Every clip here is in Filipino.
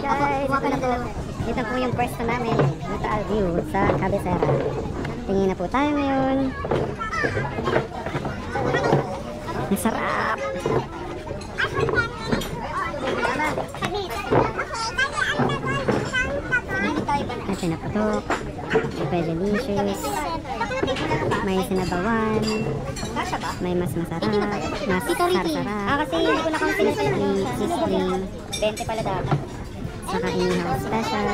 guys, ito po yung pwesto namin. Total view sa Cabecera. Tingin na po tayo ngayon. Masarap! At sinaputok. Super delicious. May sinabawan. May mas masarap. Mas sarap. Kasi hindi ko na-consider sa Sisling. 20 pala dapat. Saka inihaw special.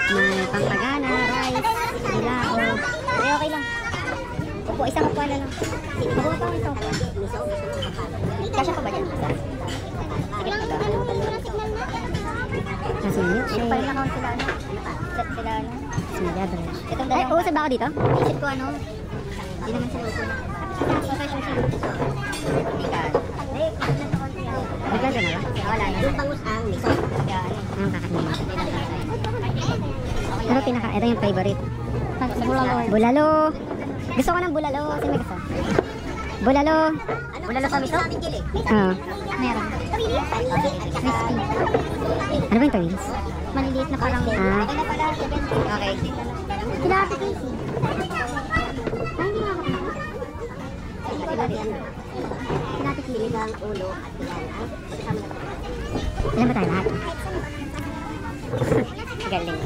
May pampagana, rice, dilao. Ay, okay lang. Upo, isang upuan na lang. Mabuha pa ito. Kasya pa ba dyan? Sige lang, Kasi milkshake. parin na count sila ano. Sila ano. Sila bread. Itong Ay, dalawa. usap ba ako dito? Isip ko ano. Hindi naman sila upo na. Bigla ka na ba? Wala na. Yung bangus ang miso. Yan. Ang kakainin. Pero ito yung favorite. Bulalo. Bulalo. Gusto ko ng bulalo. Sino may gusto? Bulalo. Bulalo sa miso? Oo. Meron. Crispy. Ano ba yung tawins? Maliliit na parang Ah. Okay. Sila ate Casey. Ay, hindi nga ako. Sinapikilig ang ulo at pinala. Kasama na Ilan ba tayo lahat? galing.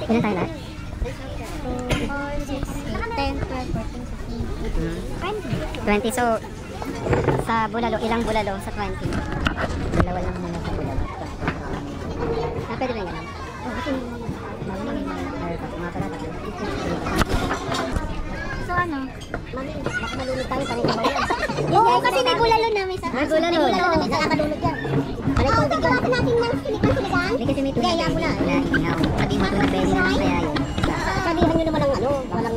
Ilan tayo lahat? 4, 6, 8, 10, 12, 14, 15, 20. So, sa bulalo, ilang bulalo sa 20? Dalawa lang muna sa bulalo. Ah, pwede ba yung ganun? Oh, kasi Mga pala tatlo. so ano? Mami, baka malulog tayo sa rin yan. Oo, kasi may bulalo na. May May bulalo na. Nakakalulog yan. Ano tubig yan? Natin ng sinigang? Hindi kasi may tuna. Kaya mo na. Wala, inihaw. Pati mo tuna belly naman kaya yun. Sabihan nyo naman ang ano. Walang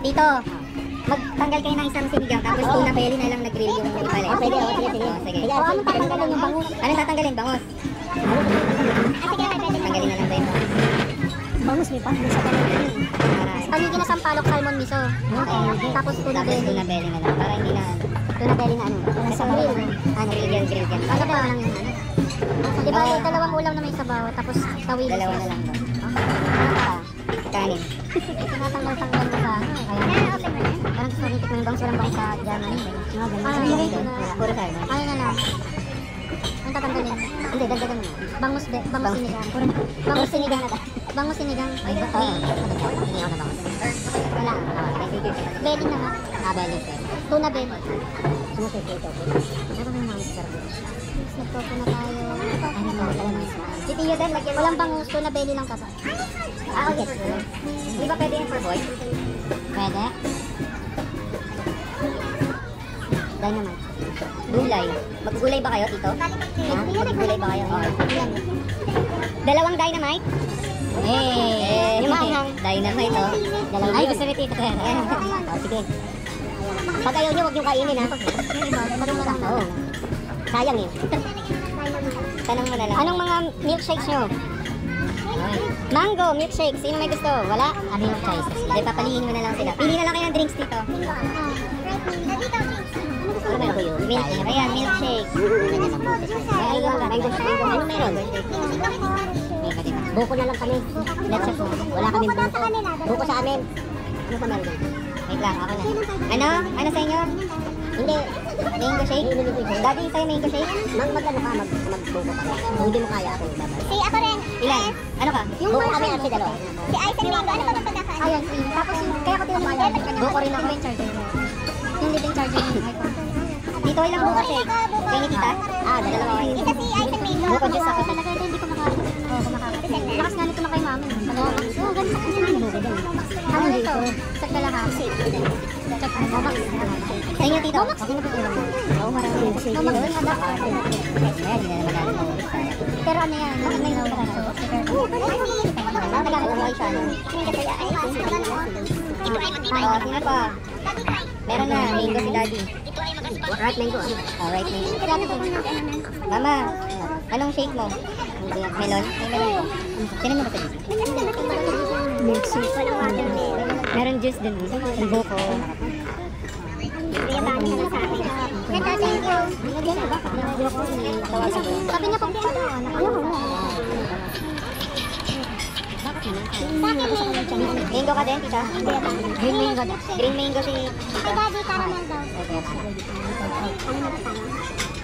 Tito, magtanggal kayo ng isang sinigang tapos tuna belly na lang na-grill yung ipalit. Oh, pwede. Sige, sige. Oh, sige. Sige, ano tatanggalin yung bangus? Anong tatanggalin? Bangus? Sige, pwede. Tanggalin na lang ba yung bangus? Bangus may pa. Sa kanila. Para Pamigin na sampalok salmon miso. Tapos tuna tapos belly. tuna belly na lang. Para hindi na Tuna belly na ano? Sa grill. ano, grill yan. Ano ba lang yung ano? Di ba yung dalawang ulam na may sabaw tapos tawil. Dalawa na lang ba? Kanin. Tinatanggal-tanggal mo sa ano. Kaya open mo na. Parang gusto rin tikman yung bangus walang bangus sa Germany. Mga ganun. Ah, Sa hindi Germany. na. Puro sarma. Ano na lang? Ang tatanggalin? Hindi, dagdagan mo na. Bangus sinigang. Bangus sinigang na ba? Bangus sinigang. Ay, ba? Oo. Inihaw na bangus. Wala. Belly na nga. Ah, belly sir. Tuna belly. Sumusuko ito. Ano ba yung mga sarap? Nagtopo na tayo. Ano ba yung mga sarap? Si Tio din, walang bangus. Tuna belly lang kasi. Ah, okay. Di ba pwede yung for boy? Pwede. Dynamite. Gulay. Maggulay ba kayo, Tito? Ha? Maggulay ba kayo? Oo. Dalawang dynamite? Eh, yung maanghang. Dynamite, oh. Dalawang. Ay, gusto ni Tito. Oh, sige. Pag ayaw niyo, huwag niyo kainin, ha? Yung iba, marunong lang. Oo. Sayang eh. Tanong mo na lang. Anong mga milkshakes nyo? Mango, milkshake. Sino may gusto? Wala? Ano yung choices? Hindi, papalihin mo na lang sila. Pili na lang kayo ng drinks dito. Ano meron ko yun? Milk. Ayan, milkshake. Ayan, mango shake. Ano meron? Buko na lang kami. Let's go. Wala kami buko. Buko sa amin. Ano pa meron? Wait lang, ako na. Ano? Ano sa inyo? Hindi. Mango shake? Daddy, sa'yo mango shake? Mag-ano ka? Mag-buko ka. Kung hindi mo kaya ako, babay. Si ako rin. Ilan? Ano ka? Yung Buko mga kami at si dalawa. Si Ice and Mango. Ano ba ito pagkakaan? Ayan, cream. Tapos yung, kaya ko tinamala. Buko rin ako. Yung charger. Yung living charger ng iPhone. Dito ilang buko shake? Kaya ni tita? Ah, dalawa kayo. Isa si Ice and Mango. Buko juice ako. Talaga ito, hindi ko makakita. Oo, kumakain. Lakas nga nito na kay mami. Oo, ganito kasi namin. Ano ito? Sa kalahati. Check mo. Momax. Sa inyo, tito? Okay na po yung Oo, marami yung shake. Momax Yun. din nga dapat. Ayan, hindi na naman natin mag-uusap. Pero ano yan? Bakit may naman ka? Oo, Nagagamit mo kayo siya, no? Oo, sino pa? Meron na, mango si daddy. Right mango, ah. Right mango. Mama, anong shake mo? Melon? May melon. Sino mo ba ito? Milkshake. Meron juice din. Ang buko. Thank you. Sabi niya pag Mango ka din, tita? Green mango. Green mango si tita. Ay, daddy, caramel daw.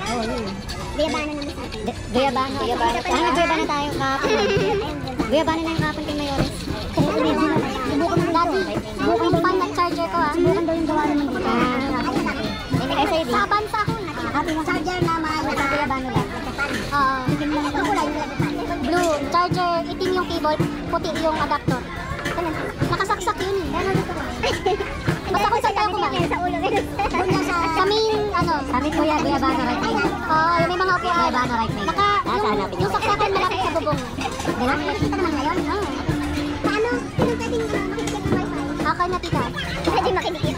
Oh, yun. Guyabano naman sa atin. Guyabano. Guyabano tayo kahapon. Guyabano na yung kahapon kay Mayores. Subukan mo daddy. Subukan mo pa yung charger ko ah. Subukan daw yung gawa naman dito. SID. Sa bansa ako. Charger na mahal na guyabano lang. Blue. Charger. Itim yung cable. Puti yung adapter. Nakasaksak yun eh. Basta kung saan tayo kumain. Sa ulo. Sa main, ano. Sabi ko yan, Guyabano right wing. Oo, yung may mga upuan. Guyabano right wing. Yung saksakan malapit sa bubong. Nakikita naman ngayon. Paano? Sino pwedeng makikita ng wifi? Ako na tita. Pwede makinikit.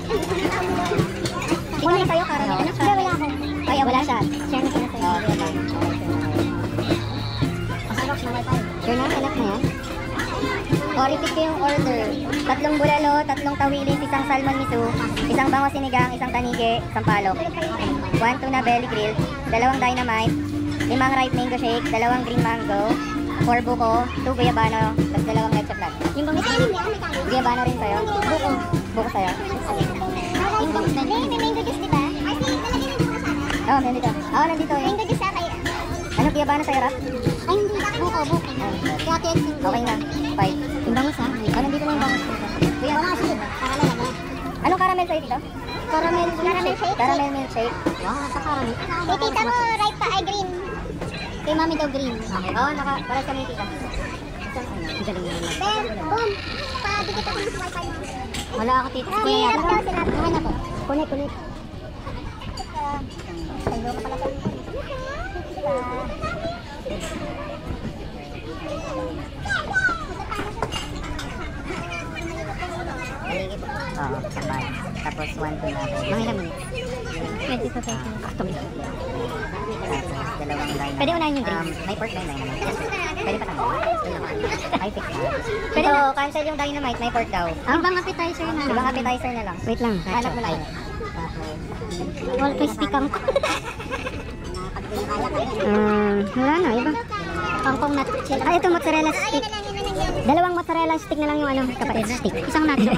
Kunin kayo, Karen. Hindi, wala ako. Ay, wala siya. Share na sila sa'yo. Masarap na wifi. Sure na, anak na yan. O, repeat ko yung order. 3 bulalo, 3 tawilis, 1 salmon miso, 1 bango sinigang, 1 tanige, 1 palok. 1 tuna belly grill, 2 dynamite, 5 ripe mango shake, 2 green mango, 4 buko, 2 guyabano, tapos 2 leche flan. Yung bangus na yun, may Guyabano rin sa'yo? buko. Buko sa'yo? Yung bangus na yun. May mango juice, diba? Ay, nalagyan ng buko sana. Oo, nandito. Oo, nandito yun. Mango juice sa kayo. Ano, guyabano sa'yo, Rap? Ay, hindi. Buko. Kaya tiyan. Okay na. 5. Yung bangus ha? Oh, nandito na yung bangus. Kuya, anong caramel sa'yo dito? Caramel shake. Caramel milkshake. Wow, nasa caramel. Kay tita mo, right pa, ay green. Kay mami daw green. Okay. Oo, para sa may tita. Ang galing yun. Then, boom. Padikit ako ng wifi mo. Wala ako tita. Ah, Kuya hirap yata. daw sila. Naman ako. Kunik. Sa'yo ka pala sa'yo. Oo, sabay. Tapos 1 to 9. Mga ilang minutes? 20 to 30. Tapos 2 dynamite. Pwede unahin yung drink. May pork dynamite. Pwede pa tayo. Ay, fix na. Pwede na. Cancel yung dynamite. May pork daw. Ibang appetizer na. Ibang appetizer na lang. Wait lang. Hanap mo lang. All crispy kang. Wala na. Iba. Kangkong nut. Ay, ito mozzarella stick. 2 mozzarella stick na lang yung ano, kapatid. Stick. Isang nacho.